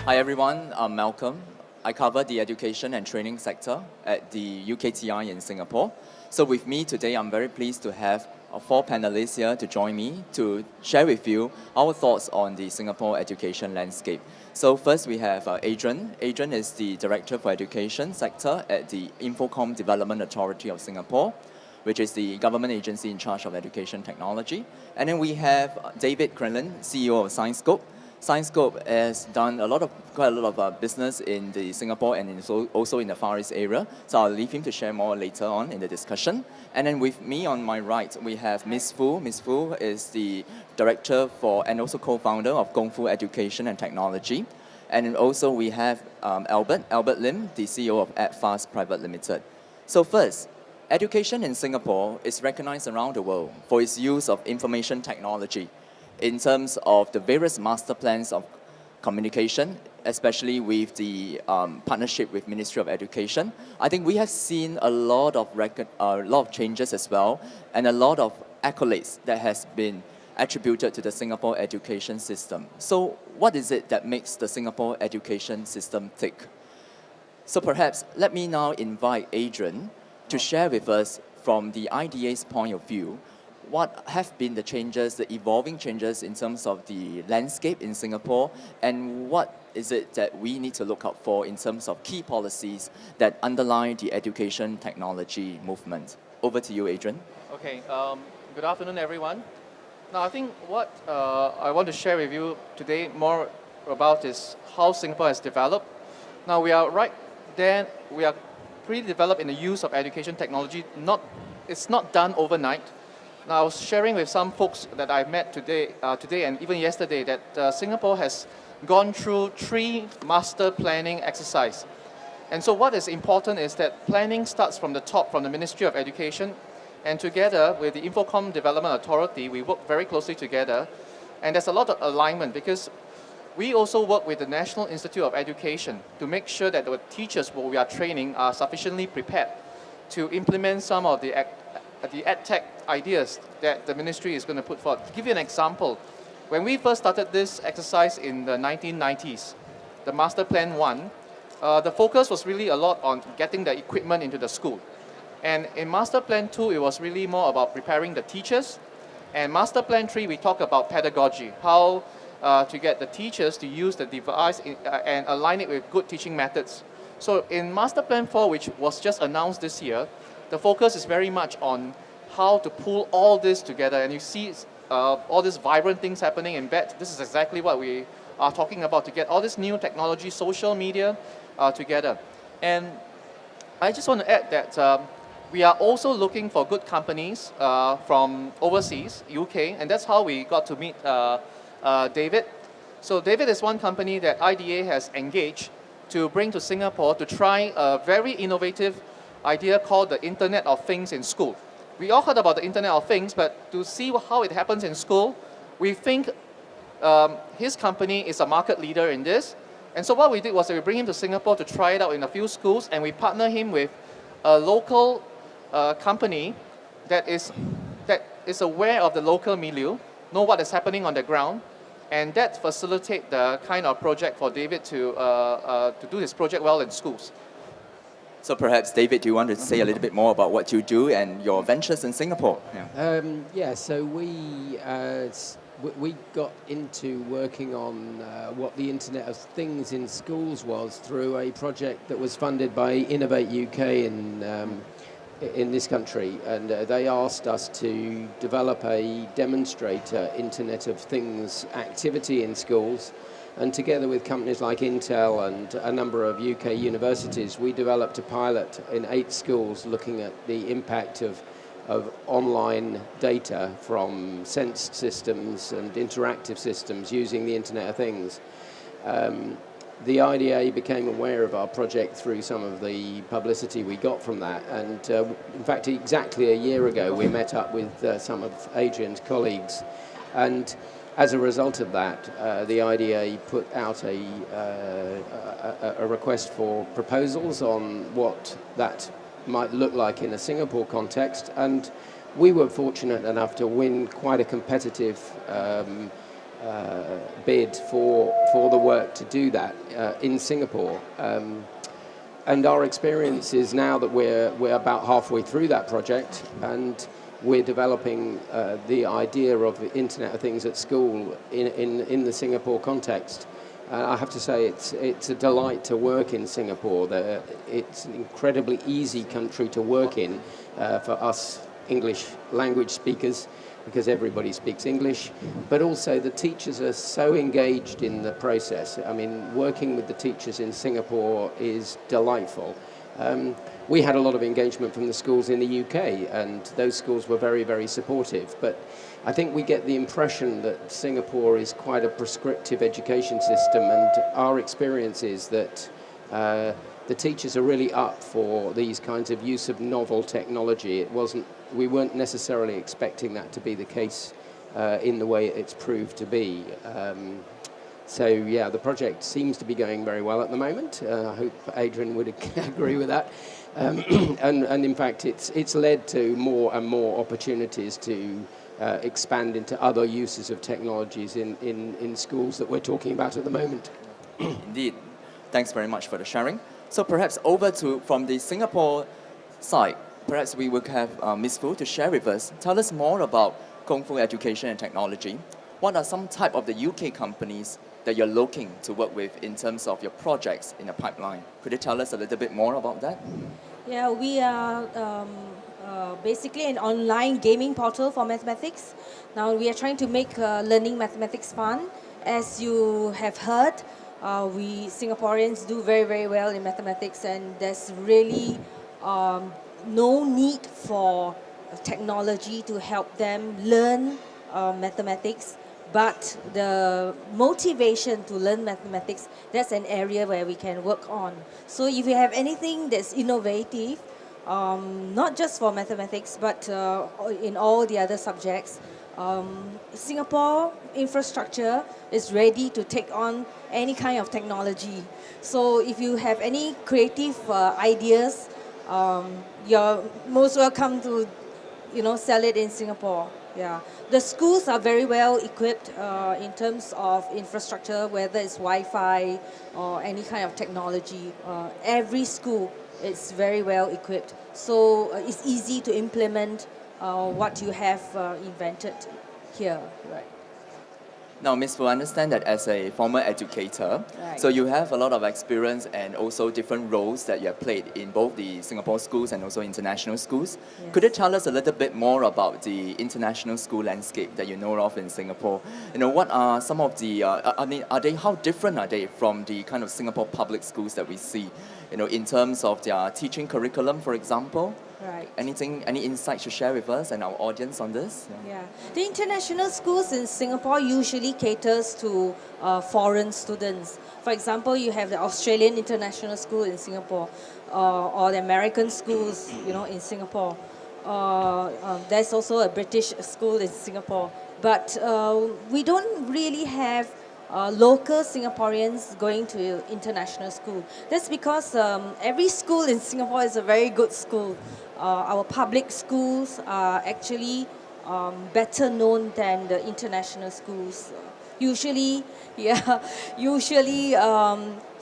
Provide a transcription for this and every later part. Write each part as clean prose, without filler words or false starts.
Hi everyone, I'm Malcolm. I cover the education and training sector at the UKTI in Singapore. So with me today, I'm very pleased to have four panelists here to join me to share with you our thoughts on the Singapore education landscape. So first we have Adrian. Adrian is the Director for Education sector at the Infocom Development Authority of Singapore, which is the government agency in charge of education technology. And then we have David Crenlin, CEO of ScienceScope. ScienceScope has done quite a lot of business in the Singapore and also in the Far East area. So I'll leave him to share more later on in the discussion. And then with me on my right, we have Ms. Fu. Ms. Fu is the director for and also co-founder of Kung Fu Education and Technology. And then also we have Albert Lim, the CEO of AdFast Private Limited. So first, education in Singapore is recognized around the world for its use of information technology in terms of the various master plans of communication, especially with the partnership with Ministry of Education. I think we have seen a lot of changes as well, and a lot of accolades that has been attributed to the Singapore education system. So what is it that makes the Singapore education system tick? So perhaps let me now invite Adrian to share with us from the IDA's point of view, what have been the changes, the evolving changes in terms of the landscape in Singapore, and what is it that we need to look out for in terms of key policies that underlie the education technology movement? Over to you, Adrian. Okay, good afternoon, everyone. Now, I think what I want to share with you today more about is how Singapore has developed. Now, we are pretty developed in the use of education technology. It's not done overnight. Now, I was sharing with some folks that I met today and even yesterday that Singapore has gone through 3 master planning exercises. And so what is important is that planning starts from the top, from the Ministry of Education, and together with the Infocom Development Authority, we work very closely together. And there's a lot of alignment because we also work with the National Institute of Education to make sure that the teachers who we are training are sufficiently prepared to implement some of the Edtech ideas that the ministry is going to put forward. To give you an example, when we first started this exercise in the 1990s, the Master Plan 1, the focus was really a lot on getting the equipment into the school. And in Master Plan 2, it was really more about preparing the teachers. And Master Plan 3, we talk about pedagogy, how to get the teachers to use the device and align it with good teaching methods. So in Master Plan 4, which was just announced this year, the focus is very much on how to pull all this together. And you see all these vibrant things happening in BET. This is exactly what we are talking about, to get all this new technology, social media together. And I just want to add that we are also looking for good companies from overseas, UK, and that's how we got to meet David. So David is one company that IDA has engaged to bring to Singapore to try a very innovative idea called the Internet of Things in school. We all heard about the Internet of Things, but to see how it happens in school, we think his company is a market leader in this. And so what we did was we bring him to Singapore to try it out in a few schools, and we partner him with a local company that is aware of the local milieu, know what is happening on the ground, and that facilitate the kind of project for David to do his project well in schools. So perhaps, David, do you want to say a little bit more about what you do and your ventures in Singapore? So we got into working on what the Internet of Things in schools was through a project that was funded by Innovate UK in this country, and they asked us to develop a demonstrator Internet of Things activity in schools. And together with companies like Intel and a number of UK universities, we developed a pilot in 8 schools looking at the impact of online data from sensed systems and interactive systems using the Internet of Things. The IDA became aware of our project through some of the publicity we got from that. And in fact, exactly a year ago, we met up with some of Adrian's colleagues. And as a result of that, the IDA put out a request for proposals on what that might look like in a Singapore context, and we were fortunate enough to win quite a competitive bid for the work to do that in Singapore. And our experience is now that we're about halfway through that project, and we're developing the idea of the Internet of Things at school in the Singapore context. I have to say it's a delight to work in Singapore. It's an incredibly easy country to work in for us English language speakers, because everybody speaks English, but also the teachers are so engaged in the process. I mean, working with the teachers in Singapore is delightful. We had a lot of engagement from the schools in the UK, and those schools were very, very supportive. But I think we get the impression that Singapore is quite a prescriptive education system, and our experience is that the teachers are really up for these kinds of use of novel technology. We weren't necessarily expecting that to be the case in the way it's proved to be. So yeah, the project seems to be going very well at the moment. I hope Adrian would agree with that. And in fact, it's led to more and more opportunities to expand into other uses of technologies in schools that we're talking about at the moment. Indeed. Thanks very much for the sharing. So perhaps from the Singapore side, perhaps we will have Ms. Fu to share with us. Tell us more about Kung Fu Education and Technology. What are some type of the UK companies that you're looking to work with in terms of your projects in the pipeline? Could you tell us a little bit more about that? Yeah, we are basically an online gaming portal for mathematics. Now we are trying to make learning mathematics fun. As you have heard, we Singaporeans do very, very well in mathematics, and there's really no need for technology to help them learn mathematics. But the motivation to learn mathematics, that's an area where we can work on. So if you have anything that's innovative, not just for mathematics, but in all the other subjects, Singapore infrastructure is ready to take on any kind of technology. So if you have any creative ideas, you're most welcome to, sell it in Singapore. Yeah, the schools are very well equipped in terms of infrastructure, whether it's Wi-Fi or any kind of technology. Every school is very well equipped, so it's easy to implement what you have invented here. Right. Now, Ms. Fu, I understand that as a former educator, Right. so you have a lot of experience and also different roles that you have played in both the Singapore schools and also international schools. Yes. Could you tell us a little bit more about the international school landscape that you know of in Singapore? What are some of the, how different are they from the kind of Singapore public schools that we see? In terms of their teaching curriculum, for example? Right. Any insights to share with us and our audience on this? Yeah, the international schools in Singapore usually caters to foreign students. For example, you have the Australian International School in Singapore, or the American schools, in Singapore. There's also a British school in Singapore. But we don't really have local Singaporeans going to international school. That's because every school in Singapore is a very good school. Our public schools are actually better known than the international schools. Usually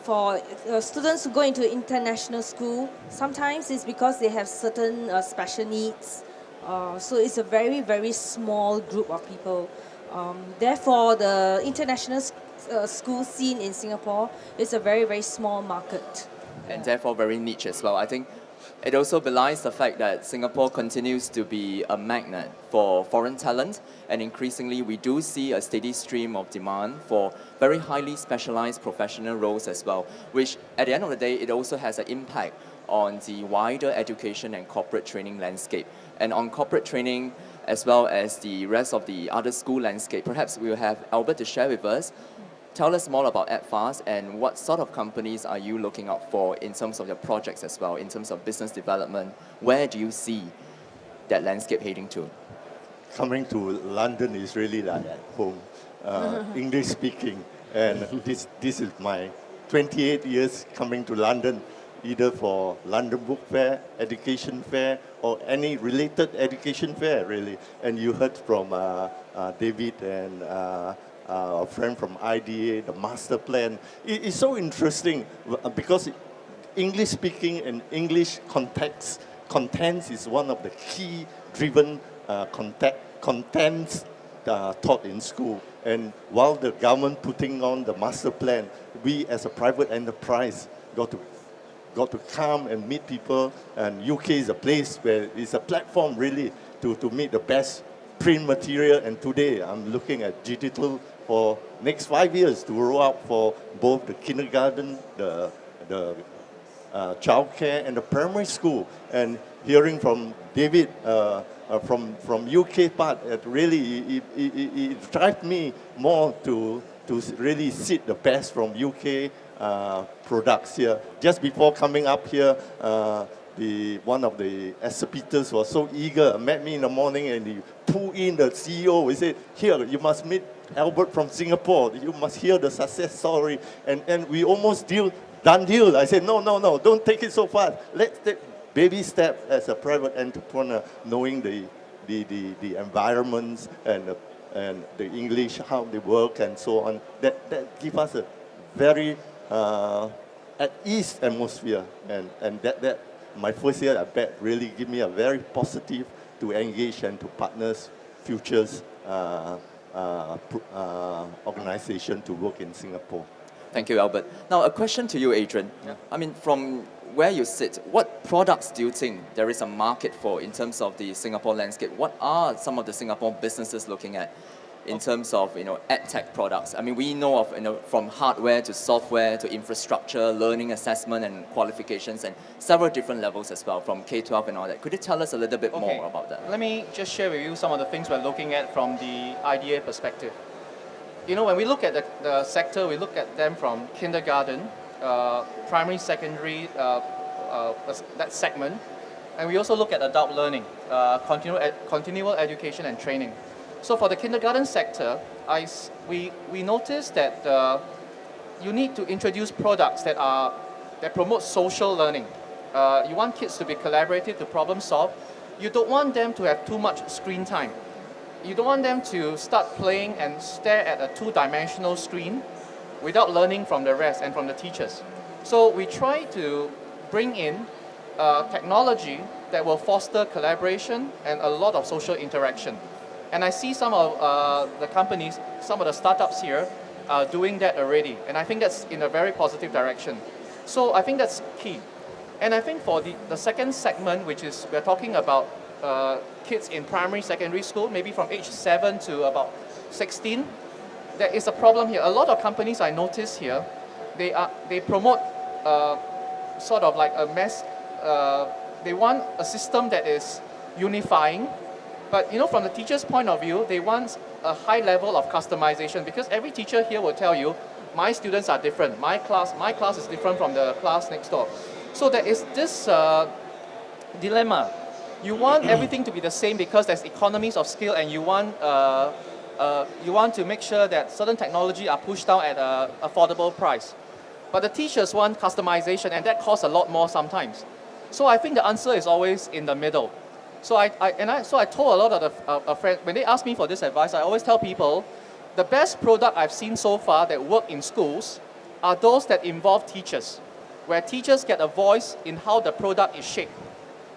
for students who go into international school, sometimes it's because they have certain special needs. So it's a very, very small group of people. Therefore, the international school scene in Singapore is a very, very small market. And therefore very niche as well. I think it also belies the fact that Singapore continues to be a magnet for foreign talent, and increasingly we do see a steady stream of demand for very highly specialized professional roles as well, which at the end of the day, it also has an impact on the wider education and corporate training landscape. And on corporate training, as well as the rest of the other school landscape, perhaps we'll have Albert to share with us. Tell us more about EdFast and what sort of companies are you looking out for in terms of your projects as well, in terms of business development. Where do you see that landscape heading to? Coming to London is really like at home, English speaking, and this is my 28 years coming to London, either for London Book Fair, Education Fair, or any related education fair really. And you heard from David and a friend from IDA, the master plan. It's so interesting because English speaking and English contents is one of the key driven contents taught in school. And while the government putting on the master plan, we as a private enterprise got to come and meet people. And UK is a place where it's a platform really to meet the best print material. And today I'm looking at digital for next 5 years to roll out for both the kindergarten, the childcare and the primary school. And hearing from David from UK part, it really it drives me more to really seek the best from UK products here. Just before coming up here, one of the exhibitors was so eager, met me in the morning and he pulled in the CEO. He said, "Here, you must meet Albert from Singapore. You must hear the success story." And we almost done deal. I said, no, don't take it so fast. Let's take baby step as a private entrepreneur, knowing the environments and the English, how they work and so on. That give us a very at ease atmosphere. And that my first year at BET really give me a very positive to engage and to partners, futures organization to work in Singapore. Thank you, Albert. Now, a question to you, Adrian. Yeah. I mean, from where you sit, what products do you think there is a market for in terms of the Singapore landscape? What are some of the Singapore businesses looking at in terms of, Edtech products? I mean, we know of, from hardware to software to infrastructure, learning assessment and qualifications, and several different levels as well, from K-12 and all that. Could you tell us a little bit more about that? Let me just share with you some of the things we're looking at from the IDA perspective. When we look at the sector, we look at them from kindergarten, primary, secondary, that segment, and we also look at adult learning, continual education and training. So for the kindergarten sector, we noticed that you need to introduce products that promote social learning. You want kids to be collaborative, to problem solve. You don't want them to have too much screen time. You don't want them to start playing and stare at a two-dimensional screen without learning from the rest and from the teachers. So we try to bring in technology that will foster collaboration and a lot of social interaction. And I see some of the companies, some of the startups here are doing that already. And I think that's in a very positive direction. So I think that's key. And I think for the second segment, which is we're talking about kids in primary, secondary school, maybe from age 7 to about 16, there is a problem here. A lot of companies I notice here, they promote sort of like a mess. They want a system that is unifying, but from the teacher's point of view, they want a high level of customization, because every teacher here will tell you, my students are different. My class is different from the class next door. So there is this dilemma. You want everything to be the same because there's economies of scale, and you want to make sure that certain technology are pushed down at an affordable price. But the teachers want customization, and that costs a lot more sometimes. So I think the answer is always in the middle. So I told a lot of the friends, when they ask me for this advice, I always tell people, the best product I've seen so far that work in schools are those that involve teachers, where teachers get a voice in how the product is shaped.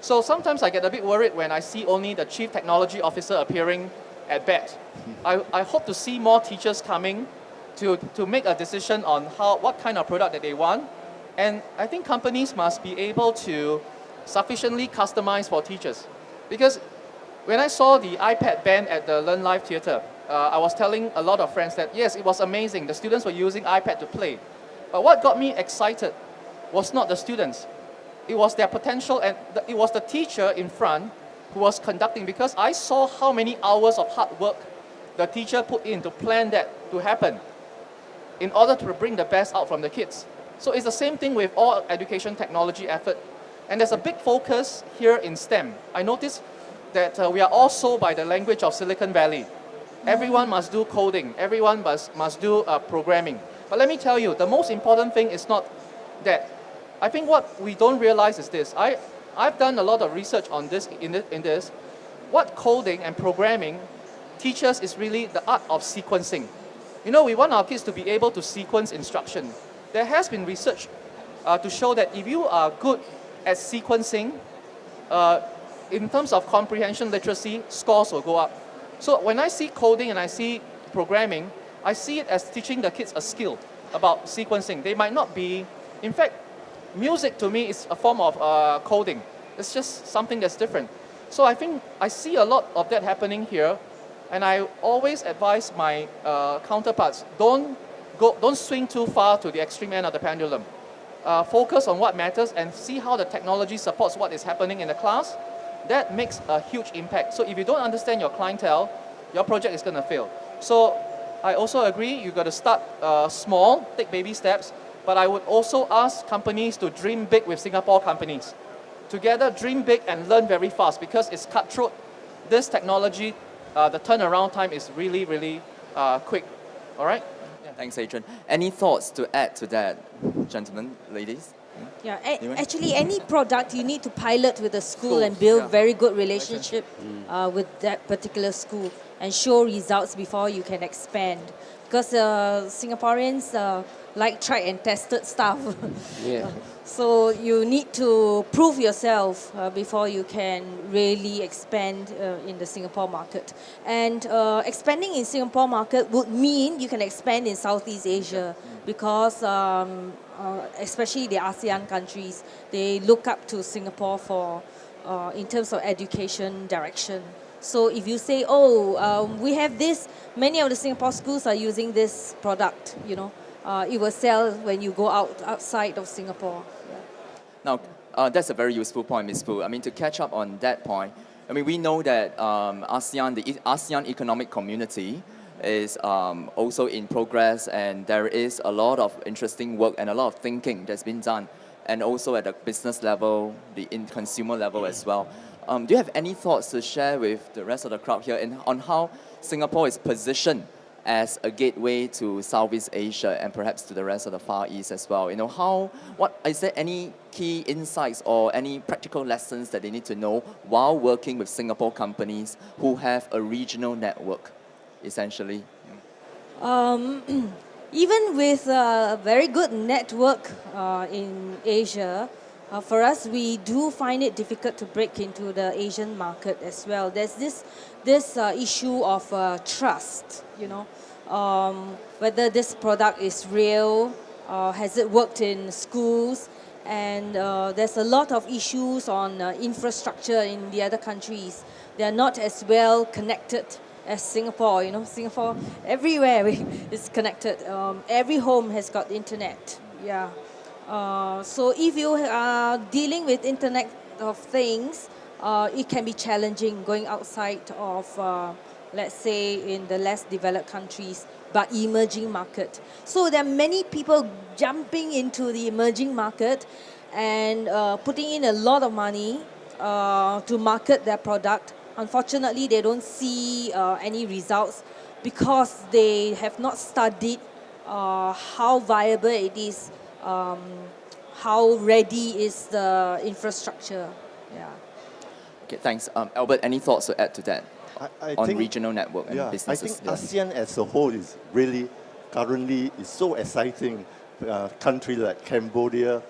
So sometimes I get a bit worried when I see only the chief technology officer appearing at BET. I hope to see more teachers coming to make a decision on what kind of product that they want. And I think companies must be able to sufficiently customize for teachers. Because when I saw the iPad ban at the Learn Live Theatre, I was telling a lot of friends that yes, it was amazing. The students were using iPad to play. But what got me excited was not the students. It was their potential, and it was the teacher in front who was conducting, because I saw how many hours of hard work the teacher put in to plan that to happen in order to bring the best out from the kids. So it's the same thing with all education technology effort. And there's a big focus here in STEM. I noticed that we are all sold by the language of Silicon Valley. Everyone must do coding. Everyone must do programming. But let me tell you, the most important thing is not that. I think what we don't realize is this. I've done a lot of research on this in this. What coding and programming teaches is really the art of sequencing. we want our kids to be able to sequence instruction. There has been research to show that if you are good at sequencing, in terms of comprehension literacy, scores will go up. So when I see coding and I see programming, I see it as teaching the kids a skill about sequencing. They might not be, in fact, music to me is a form of coding. It's just something that's different. So I think I see a lot of that happening here, and I always advise my counterparts, don't swing too far to the extreme end of the pendulum. Focus on what matters and see how the technology supports what is happening in the class. That makes a huge impact. So if you don't understand your clientele, your project is going to fail. So I also agree, you've got to start small, take baby steps, but I would also ask companies to dream big with Singapore companies. Together, dream big and learn very fast because it's cutthroat. This technology, the turnaround time is really, really quick. All right? Yeah. Thanks, Adrian. Any thoughts to add to that, gentlemen, ladies? Yeah, Anyone? actually, any product you need to pilot with the school Schools, and build yeah. very good relationship with that particular school and show results before you can expand. Because Singaporeans like tried and tested stuff. Yeah. So you need to prove yourself before you can really expand in the Singapore market. And expanding in Singapore market would mean you can expand in Southeast Asia because especially the ASEAN countries, they look up to Singapore for in terms of education direction. So if you say, we have this, many of the Singapore schools are using this product, it will sell when you go outside of Singapore. Yeah. Now, that's a very useful point, Ms. Fu. I mean, to catch up on that point, I mean, we know that the ASEAN Economic Community is also in progress, and there is a lot of interesting work and a lot of thinking that's been done, and also at the business level, the consumer level as well. Do you have any thoughts to share with the rest of the crowd here on how Singapore is positioned as a gateway to Southeast Asia and perhaps to the rest of the Far East as well? Is there any key insights or any practical lessons that they need to know while working with Singapore companies who have a regional network, essentially? Even with a very good network in Asia, for us, we do find it difficult to break into the Asian market as well. There's this issue of trust, whether this product is real, has it worked in schools, and there's a lot of issues on infrastructure in the other countries. They're not as well connected as Singapore. Singapore, everywhere is connected. Every home has got internet. Yeah. So if you are dealing with Internet of Things, it can be challenging going outside of, let's say, in the less developed countries, but emerging market. So there are many people jumping into the emerging market and putting in a lot of money to market their product. Unfortunately, they don't see any results because they have not studied how viable it is, how ready is the infrastructure. Yeah. Okay, thanks. Albert, any thoughts to add to that I on think, regional network and I businesses? think ASEAN as a whole is really currently is so exciting. Countries like Cambodia,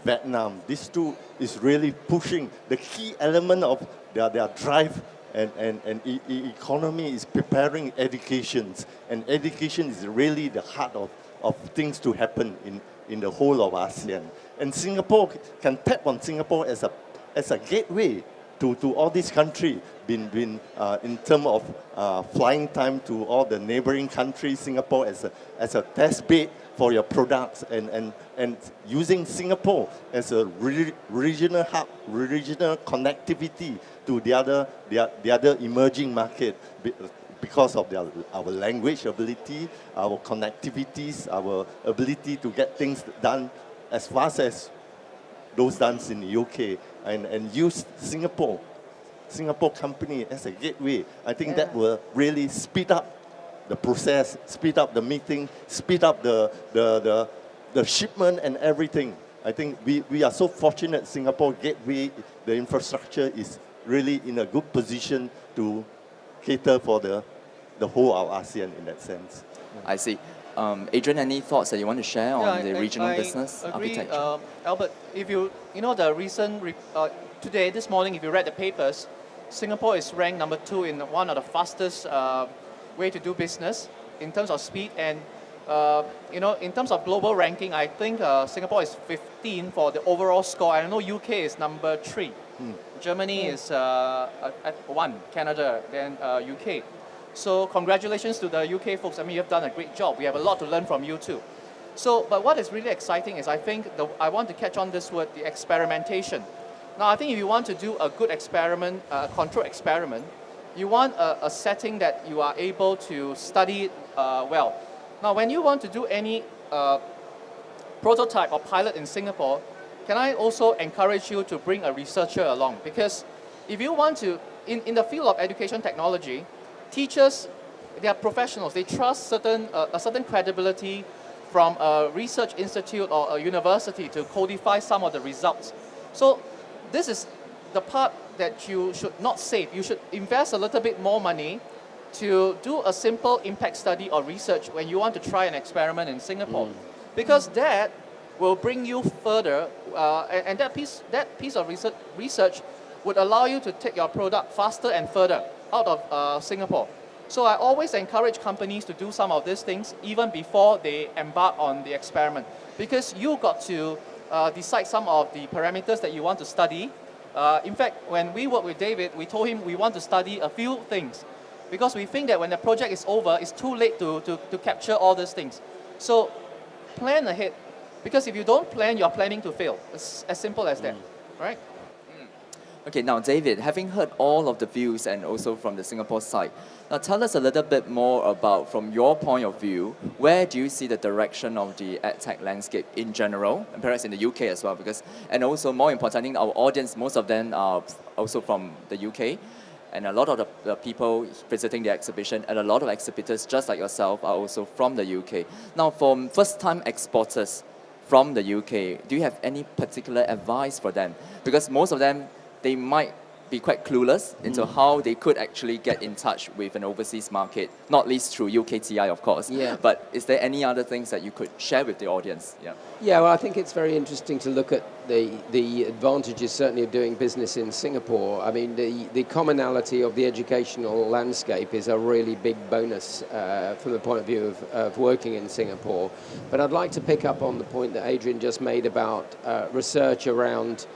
Vietnam, these two is really pushing the key element of their drive and economy is preparing educations, and education is really the heart of things to happen in the whole of ASEAN. And Singapore can tap on Singapore as a gateway to all these countries, in terms of flying time to all the neighboring countries, Singapore as a test bed for your products, and using Singapore as a regional hub, regional connectivity to the other emerging market because of our language ability, our connectivities, our ability to get things done as fast as those done in the UK, and use Singapore company as a gateway. I think that will really speed up the process, speed up the meeting, speed up the shipment and everything. I think we are so fortunate. Singapore gateway, the infrastructure is really in a good position to cater for the whole of ASEAN in that sense. I see. Adrian, any thoughts that you want to share on the regional business I agree, architecture? Albert. If you know the recent today this morning, if you read the papers, Singapore is ranked number 2 in one of the fastest way to do business in terms of speed, and in terms of global ranking, I think Singapore is 15 for the overall score. I know UK is number 3. Germany is at 1, Canada, then UK. So congratulations to the UK folks. I mean, you've done a great job. We have a lot to learn from you too. So, but what is really exciting is I think I want to catch on this word, the experimentation. Now, I think if you want to do a good experiment, a controlled experiment, you want a setting that you are able to study well. Now, when you want to do any prototype or pilot in Singapore, can I also encourage you to bring a researcher along? Because if you want to, in the field of education technology, teachers, they are professionals. They trust a certain credibility from a research institute or a university to codify some of the results. So this is the part that you should not save. You should invest a little bit more money to do a simple impact study or research when you want to try an experiment in Singapore. Because that will bring you further, and that piece of research would allow you to take your product faster and further out of Singapore. So I always encourage companies to do some of these things even before they embark on the experiment, because you got to decide some of the parameters that you want to study. In fact, when we worked with David, we told him we want to study a few things, because we think that when the project is over, it's too late to capture all these things. So plan ahead, because if you don't plan, you're planning to fail. It's as simple as that, right? Okay, now David, having heard all of the views and also from the Singapore side, now tell us a little bit more about, from your point of view, where do you see the direction of the edtech landscape in general, and perhaps in the UK as well, because, and also more importantly, our audience, most of them are also from the UK, and a lot of the people visiting the exhibition and a lot of exhibitors, just like yourself, are also from the UK. Now, for first-time exporters from the UK, do you have any particular advice for them? Because most of them, they might be quite clueless into how they could actually get in touch with an overseas market, not least through UKTI, of course. Yeah. But is there any other things that you could share with the audience? Yeah, well, I think it's very interesting to look at the advantages, certainly, of doing business in Singapore. I mean, the commonality of the educational landscape is a really big bonus from the point of view of working in Singapore. But I'd like to pick up on the point that Adrian just made about research around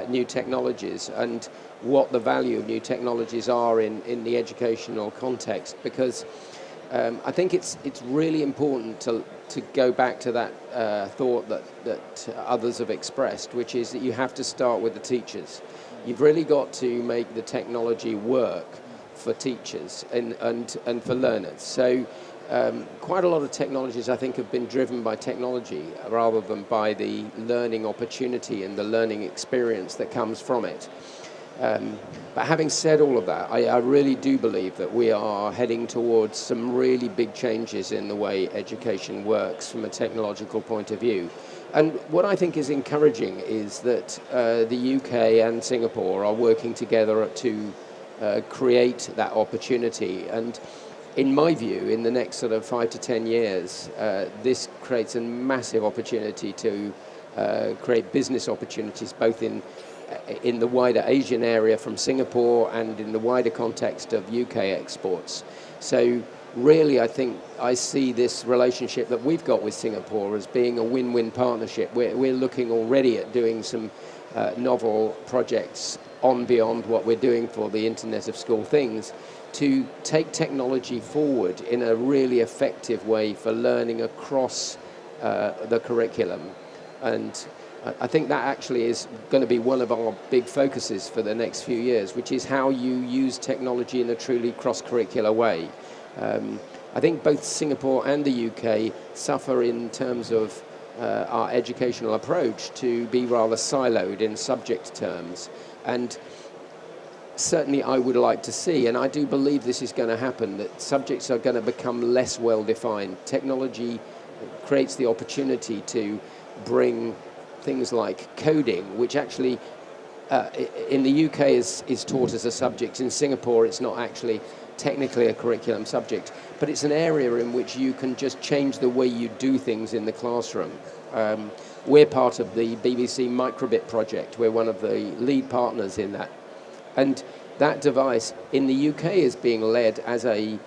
new technologies and what the value of new technologies are in the educational context, because I think it's really important to go back to that thought that others have expressed, which is that you have to start with the teachers. You've really got to make the technology work for teachers and for learners. So quite a lot of technologies, I think, have been driven by technology rather than by the learning opportunity and the learning experience that comes from it. But having said all of that, I really do believe that we are heading towards some really big changes in the way education works from a technological point of view. And what I think is encouraging is that the UK and Singapore are working together to create that opportunity. And in my view, in the next sort of 5 to 10 years, this creates a massive opportunity to create business opportunities, both in the wider Asian area from Singapore and in the wider context of UK exports. So really, I think I see this relationship that we've got with Singapore as being a win-win partnership. We're looking already at doing some novel projects on beyond what we're doing for the Internet of School Things, to take technology forward in a really effective way for learning across the curriculum. And I think that actually is going to be one of our big focuses for the next few years, which is how you use technology in a truly cross-curricular way. I think both Singapore and the UK suffer in terms of our educational approach to be rather siloed in subject terms. And certainly I would like to see, and I do believe this is going to happen, that subjects are going to become less well-defined. Technology creates the opportunity to bring things like coding, which actually in the UK is taught as a subject. In Singapore, it's not actually technically a curriculum subject, but it's an area in which you can just change the way you do things in the classroom. We're part of the BBC Microbit project. We're one of the lead partners in that. And that device in the UK is being led as a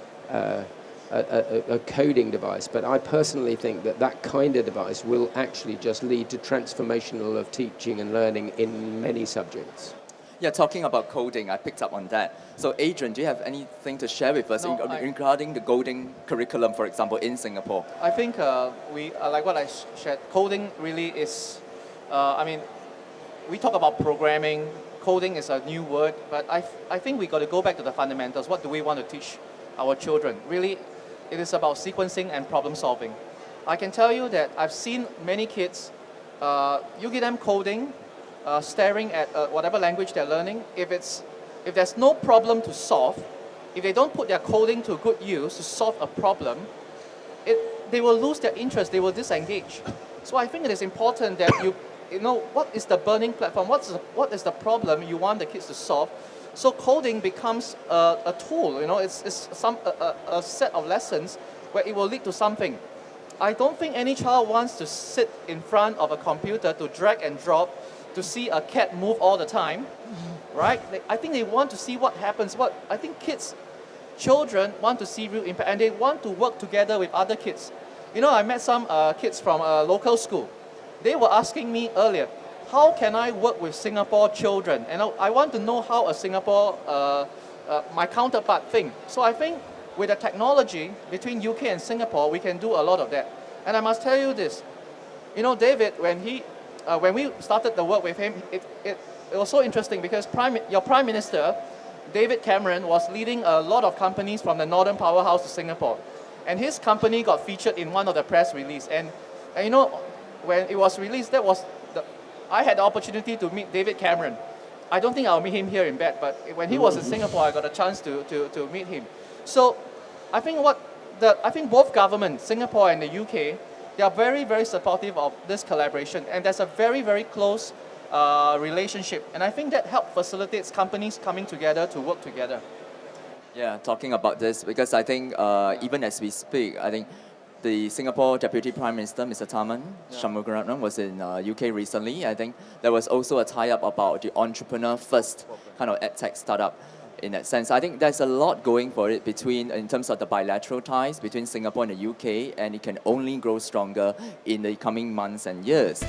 coding device, but I personally think that that kind of device will actually just lead to transformational of teaching and learning in many subjects. Yeah, talking about coding, I picked up on that. So Adrian, do you have anything to share with us regarding the coding curriculum, for example, in Singapore? I think we like what I shared. Coding really is, I mean, we talk about programming. Coding is a new word, but I think we got to go back to the fundamentals. What do we want to teach our children? Really, it is about sequencing and problem solving. I can tell you that I've seen many kids, you give them coding, staring at whatever language they're learning. If there's no problem to solve, if they don't put their coding to good use to solve a problem, they will lose their interest, they will disengage. So I think it is important that you know what is the burning platform, what is the problem you want the kids to solve. So coding becomes a tool, you know, it's a set of lessons where it will lead to something. I don't think any child wants to sit in front of a computer to drag and drop to see a cat move all the time, right? I think they want to see what happens. I think children want to see real impact, and they want to work together with other kids. You know, I met some kids from a local school. They were asking me earlier, how can I work with Singapore children? And I want to know how a Singapore, my counterpart think. So I think with the technology between UK and Singapore, we can do a lot of that. And I must tell you this, you know, David, when we started the work with him, it was so interesting because your Prime Minister, David Cameron, was leading a lot of companies from the Northern Powerhouse to Singapore. And his company got featured in one of the press releases. And you know, when it was released, I had the opportunity to meet David Cameron. I don't think I'll meet him here in Bed, but when he was in Singapore, I got a chance to meet him. So I think both governments, Singapore and the UK, they are very, very supportive of this collaboration, and there's a very, very close relationship. And I think that helps facilitates companies coming together to work together. Yeah, talking about this, because I think even as we speak, I think the Singapore Deputy Prime Minister, Mr. Tharman Shanmugaratnam, was in UK recently. I think there was also a tie-up about the entrepreneur first kind of edtech startup. In that sense, I think there's a lot going for it in terms of the bilateral ties between Singapore and the UK, and it can only grow stronger in the coming months and years.